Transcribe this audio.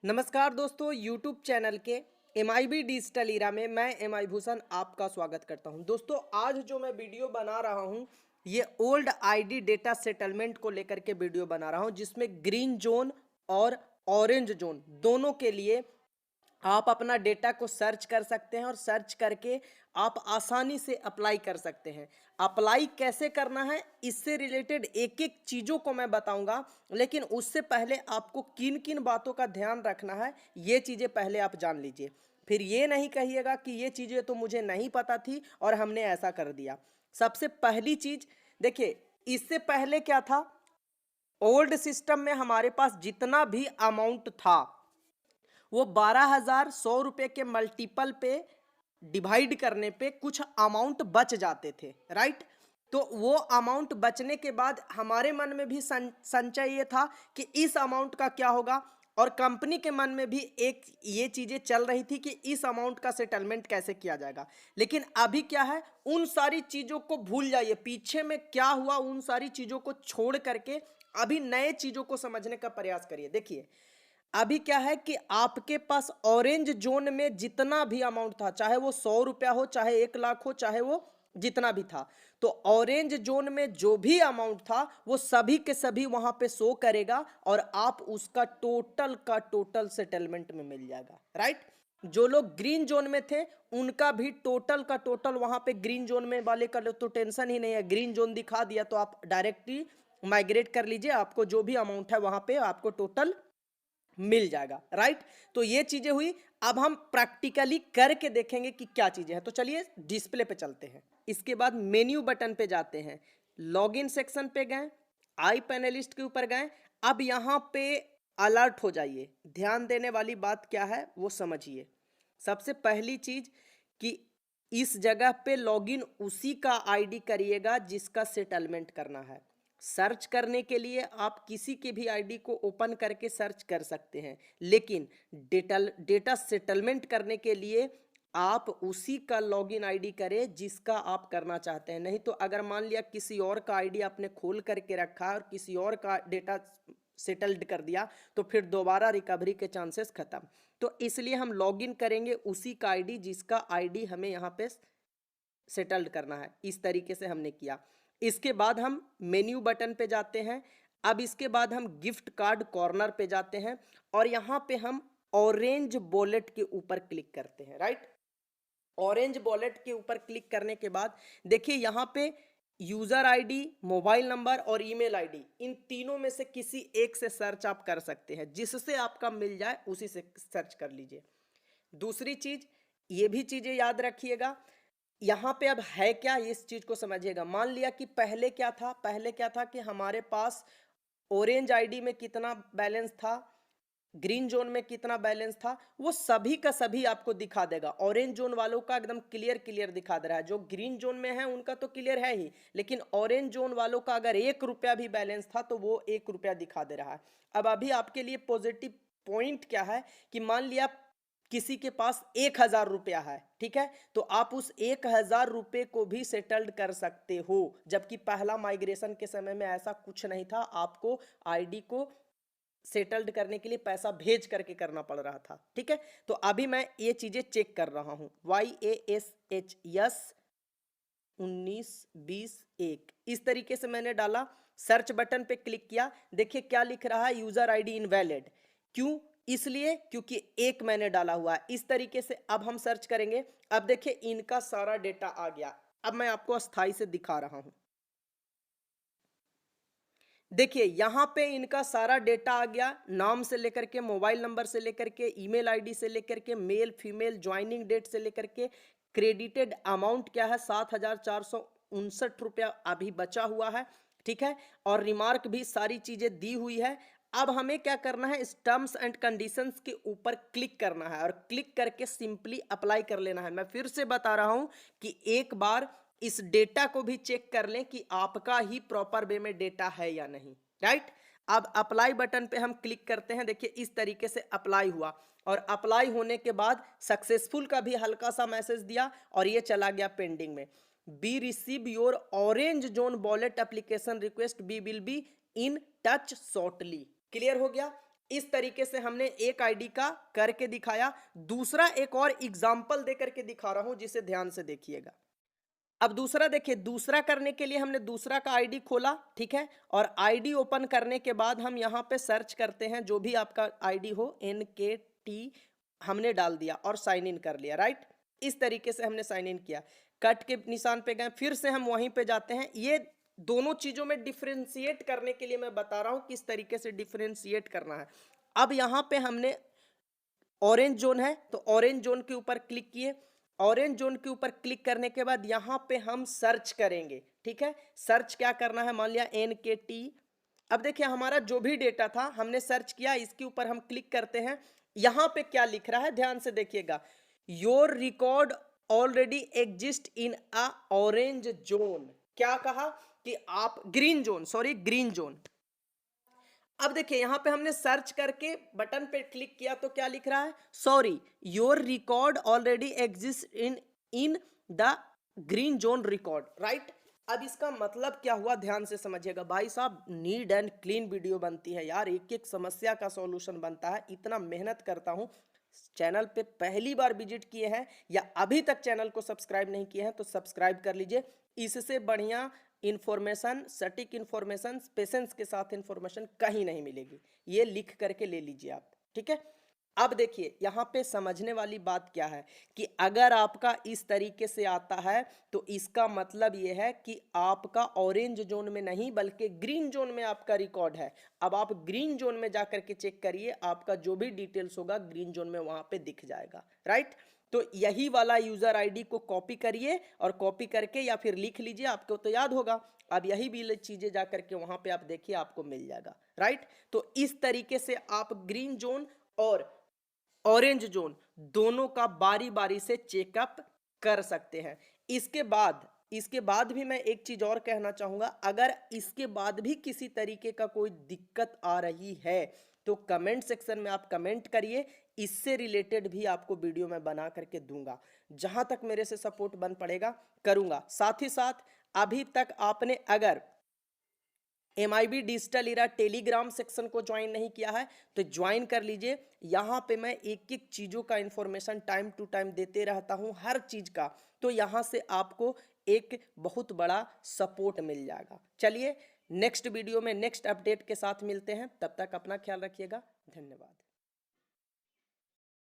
नमस्कार दोस्तों, YouTube channel के MIB डिजिटल ईरा में मैं MI भूषण आपका स्वागत करता हूं। दोस्तों, आज जो मैं वीडियो बना रहा हूं ये ओल्ड आईडी डेटा सेटलमेंट को लेकर के वीडियो बना रहा हूं, जिसमें ग्रीन जोन और ऑरेंज जोन दोनों के लिए आप अपना डेटा को सर्च कर सकते हैं और सर्च करके आप आसानी से अप्लाई कर सकते हैं। अप्लाई कैसे करना है इससे रिलेटेड एक एक चीज़ों को मैं बताऊंगा, लेकिन उससे पहले आपको किन किन बातों का ध्यान रखना है ये चीज़ें पहले आप जान लीजिए। फिर ये नहीं कहिएगा कि ये चीज़ें तो मुझे नहीं पता थी और हमने ऐसा कर दिया। सबसे पहली चीज़ देखिए, इससे पहले क्या था, ओल्ड सिस्टम में हमारे पास जितना भी अमाउंट था वो 12,100 रुपये के मल्टीपल पे डिवाइड करने पे कुछ अमाउंट बच जाते थे, राइट। तो वो अमाउंट बचने के बाद हमारे मन में भी संचय ये था कि इस अमाउंट का क्या होगा, और कंपनी के मन में भी एक ये चीजें चल रही थी कि इस अमाउंट का सेटलमेंट कैसे किया जाएगा। लेकिन अभी क्या है, उन सारी चीजों को भूल जाइए, पीछे में क्या हुआ उन सारी चीजों को छोड़ करके अभी नए चीजों को समझने का प्रयास करिए। देखिए, अभी क्या है कि आपके पास ऑरेंज जोन में जितना भी अमाउंट था, चाहे वो 100 रुपया हो, चाहे 1 लाख हो, चाहे वो जितना भी था, तो ऑरेंज जोन में जो भी अमाउंट था वो सभी के सभी वहां पे शो करेगा और आप उसका टोटल का टोटल सेटलमेंट में मिल जाएगा, राइट। जो लोग ग्रीन जोन में थे उनका भी टोटल का टोटल वहां पे ग्रीन जोन में वाले का तो टेंशन ही नहीं है, ग्रीन जोन दिखा दिया तो आप डायरेक्टली माइग्रेट कर लीजिए, आपको जो भी अमाउंट है वहां पे आपको टोटल मिल जाएगा, राइट। तो ये चीजें हुई। अब हम प्रैक्टिकली करके देखेंगे कि क्या चीजें हैं। तो चलिए डिस्प्ले पे चलते हैं, इसके बाद मेन्यू बटन पे जाते हैं, लॉगिन सेक्शन पे गए, आई पैनलिस्ट के ऊपर गए। अब यहां पे अलर्ट हो जाइए, ध्यान देने वाली बात क्या है वो समझिए। सबसे पहली चीज कि इस जगह पे लॉगिन उसी का आईडी करिएगा जिसका सेटलमेंट करना है। सर्च करने के लिए आप किसी के भी आईडी को ओपन करके सर्च कर सकते हैं, लेकिन डेटा सेटलमेंट करने के लिए आप उसी का लॉगिन आईडी करें जिसका आप करना चाहते हैं। नहीं तो अगर मान लिया किसी और का आईडी आपने खोल करके रखा है और किसी और का डेटा सेटल्ड कर दिया तो फिर दोबारा रिकवरी के चांसेस खत्म। तो इसलिए हम लॉगिन करेंगे उसी का आईडी जिसका आईडी हमें यहाँ पे सेटल्ड करना है। इस तरीके से हमने किया। इसके बाद हम मेन्यू बटन पे जाते हैं। अब इसके बाद हम गिफ्ट कार्ड कॉर्नर पे जाते हैं और यहाँ पे हम ऑरेंज वॉलेट के ऊपर क्लिक करते हैं, राइट। ऑरेंज वॉलेट के ऊपर क्लिक करने के बाद देखिए यहाँ पे यूजर आईडी, मोबाइल नंबर और ईमेल आईडी, इन तीनों में से किसी एक से सर्च आप कर सकते हैं, जिससे आपका मिल जाए उसी से सर्च कर लीजिए। दूसरी चीज, ये भी चीजें याद रखिएगा, यहाँ पे अब है क्या इस चीज को समझिएगा। मान लिया कि पहले क्या था कि हमारे पास ऑरेंज आईडी में कितना बैलेंस था, ग्रीन जोन में कितना बैलेंस था, वो सभी का सभी आपको दिखा देगा। ऑरेंज जोन वालों का एकदम क्लियर क्लियर दिखा दे रहा है, जो ग्रीन जोन में है उनका तो क्लियर है ही, लेकिन ऑरेंज जोन वालों का अगर 1 रुपया भी बैलेंस था तो वो 1 रुपया दिखा दे रहा है। अब अभी आपके लिए पॉजिटिव पॉइंट क्या है कि मान लिया किसी के पास 1,000 रुपया है, ठीक है, तो आप उस 1,000 रुपये को भी सेटल्ड कर सकते हो, जबकि पहला माइग्रेशन के समय में ऐसा कुछ नहीं था, आपको आईडी को सेटल्ड करने के लिए पैसा भेज करके करना पड़ रहा था, ठीक है। तो अभी मैं ये चीजें चेक कर रहा हूं, YASHS 1921 इस तरीके से मैंने डाला, सर्च बटन पे क्लिक किया, देखिए क्या लिख रहा है, यूजर आईडी इनवैलिड। क्यों? इसलिए क्योंकि एक मैंने डाला हुआ है। इस तरीके से अब हम सर्च करेंगे। अब देखिए इनका सारा डेटा आ गया। अब मैं आपको अस्थाई से दिखा रहा हूं, देखिए यहां पे इनका सारा डेटा आ गया, नाम से लेकर के, मोबाइल नंबर से लेकर के, ईमेल आईडी से लेकर के, मेल फीमेल, ज्वाइनिंग डेट से लेकर के, क्रेडिटेड अमाउंट क्या है 7,459 रुपया अभी बचा हुआ है, ठीक है, और रिमार्क भी सारी चीजें दी हुई है। अब हमें क्या करना है, इस टर्म्स एंड कंडीशंस के ऊपर क्लिक करना है और क्लिक करके सिंपली अप्लाई कर लेना है। मैं फिर से बता रहा हूं कि एक बार इस डेटा को भी चेक कर लें कि आपका ही प्रॉपर वे में डेटा है या नहीं, राइट। अब अप्लाई बटन पे हम क्लिक करते हैं, देखिए इस तरीके से अप्लाई हुआ और अप्लाई होने के बाद सक्सेसफुल का भी हल्का सा मैसेज दिया और ये चला गया पेंडिंग में। We receive your orange zone wallet application request, we will be in touch shortly, clear हो गया। इस तरीके से हमने एक आईडी का करके दिखाया। दूसरा एक और एग्जाम्पल दे करके दिखा रहा हूं, जिसे ध्यान से देखिएगा। अब दूसरा देखिए, दूसरा करने के लिए हमने दूसरा का आईडी खोला, ठीक है, और आईडी ओपन करने के बाद हम यहां पे सर्च करते हैं, जो भी आपका आईडी हो, NKT हमने डाल दिया और साइन इन कर लिया, राइट। इस तरीके से हमने साइन इन किया, कट के निशान पे गए, फिर से हम वहीं पे जाते हैं। ये दोनों चीजों में डिफरेंशिएट करने के लिए मैं बता रहा हूं किस तरीके से डिफरेंशिएट करना है। अब यहां पे हमने ऑरेंज जोन है तो ऑरेंज जोन के ऊपर क्लिक किए। ऑरेंज जोन के ऊपर क्लिक करने के बाद यहां पे हम सर्च करेंगे, ठीक है। सर्च क्या करना है, मान लिया NKT। अब देखिए हमारा जो भी डेटा था हमने सर्च किया, इसके ऊपर हम क्लिक करते हैं। यहां पे क्या लिख रहा है, ध्यान से देखिएगा, your record already exist in a orange zone. क्या कहा कि आप green zone, sorry green zone. अब देखिए यहां पे हमने सर्च करके बटन पे क्लिक किया तो क्या लिख रहा है, sorry your record already exist in the green zone record, right. अब इसका मतलब क्या हुआ, ध्यान से समझिएगा। भाई साहब नीड एंड क्लीन वीडियो बनती है यार, एक एक समस्या का सॉल्यूशन बनता है, इतना मेहनत करता हूं। चैनल पे पहली बार विजिट किए हैं या अभी तक चैनल को सब्सक्राइब नहीं किए हैं तो सब्सक्राइब कर लीजिए। इससे बढ़िया इंफॉर्मेशन, सटीक इंफॉर्मेशन, पेशेंस के साथ इंफॉर्मेशन कहीं नहीं मिलेगी। ये लिख करके ले लीजिए आप, ठीक है। अब देखिए यहां पे समझने वाली बात क्या है कि अगर आपका इस तरीके से आता है तो इसका मतलब यह है कि आपका ऑरेंज जोन में नहीं बल्कि ग्रीन जोन में आपका रिकॉर्ड है। अब आप ग्रीन जोन में जाकर के चेक करिए, आपका जो भी डिटेल्स होगा ग्रीन जोन में वहां पे दिख जाएगा, राइट। तो यही वाला यूजर आईडी को कॉपी करिए और कॉपी करके या फिर लिख लीजिए, आपको तो याद होगा। अब यही भी चीजें जाकर के वहां पे आप देखिए, आपको मिल जाएगा, राइट। तो इस तरीके से आप ग्रीन जोन और ऑरेंज जोन दोनों का बारी बारी से चेकअप कर सकते हैं। इसके बाद भी मैं एक चीज और कहना चाहूंगा, अगर इसके बाद भी किसी तरीके का कोई दिक्कत आ रही है तो कमेंट सेक्शन में आप कमेंट करिए, इससे रिलेटेड भी आपको वीडियो में बना करके दूंगा। जहां तक मेरे से सपोर्ट बन पड़ेगा करूंगा। साथ ही साथ अभी तक आपने अगर MIB डिजिटल इरा टेलीग्राम सेक्शन को ज्वाइन नहीं किया है तो ज्वाइन कर लीजिए। यहाँ पे मैं एक एक चीज़ों का इंफॉर्मेशन टाइम टू टाइम देते रहता हूँ, हर चीज़ का। तो यहाँ से आपको एक बहुत बड़ा सपोर्ट मिल जाएगा। चलिए नेक्स्ट वीडियो में नेक्स्ट अपडेट के साथ मिलते हैं, तब तक अपना ख्याल रखिएगा। धन्यवाद।